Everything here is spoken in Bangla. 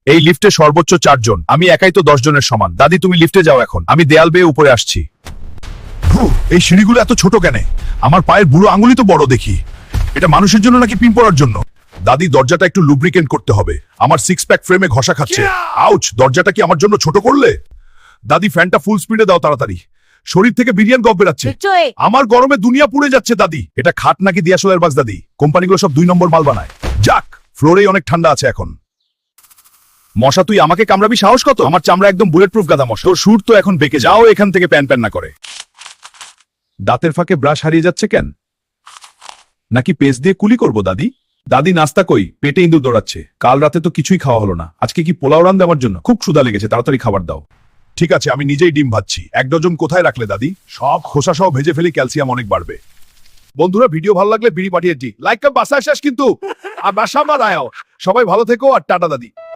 এই লিফটে সর্বোচ্চ 4 জন, আমি একাই তো 10 জনের সমান। দাদি তুমি লিফটে যাও এখন, আমি দেয়াল বেয়ে উপরে আসছি। এই সিঁড়িগুলো এত ছোট কেন? আমার পায়ের বুড়ো আঙুলি তো বড় দেখি। এটা মানুষের জন্য নাকি পিন পড়ার জন্য? দাদি দরজাটা একটু লুব্রিকেন্ট করতে হবে, আমার 6 প্যাক ফ্রেমে ঘষা খাচ্ছে। আউচ, দরজাটা কি আমার জন্য ছোট করলে? দাদি ফ্যানটা ফুল স্পিডে দাও তাড়াতাড়ি, শরীর থেকে বিরিয়ান গপ বেরাচ্ছে। আমার গরমে দুনিয়া পুড়ে যাচ্ছে দাদি। এটা খাট নাকি দিয়াশলের বাক্স দাদি? কোম্পানিগুলো সব 2 নম্বর মাল বানায়। যাক, ফ্লোরেই অনেক ঠান্ডা আছে এখন। মশা তুই আমাকে কামড়াবি সাহস কত? আমার চামড়া একদম বুলেট প্রুফ গাদা মশা। তোর সুর তো এখন বেঁকে যাও এখান থেকে, প্যান প্যান না করে। দাঁতের ফাঁকে ব্রাশ হারিয়ে যাচ্ছে কেন? নাকি পেস্ট দিয়ে কুলি করব দাদি? দাদি নাস্তা কই? পেটে ইঁদুর দৌড়াচ্ছে। কাল রাতে তো কিছুই খাওয়া হলো না, আজকে কি পোলাও রান দেওয়ার জন্য? খুব ক্ষুধা লেগেছে, তাড়াতাড়ি খাবার দাও। ঠিক আছে, আমি নিজেই ডিম ভাজছি। 1 ডজন কোথায় রাখলে দাদি? সব খোসা সহ ভেজে ফেলি, ক্যালসিয়াম অনেক বাড়বে। বন্ধুরা, ভিডিও ভালো লাগলে বিড়ি পাঠিয়ে দিই, লাইক বাসায় শেষ কিন্তু। আর বাসা মা রায়, সবাই ভালো থেকো আর টাটা দাদি।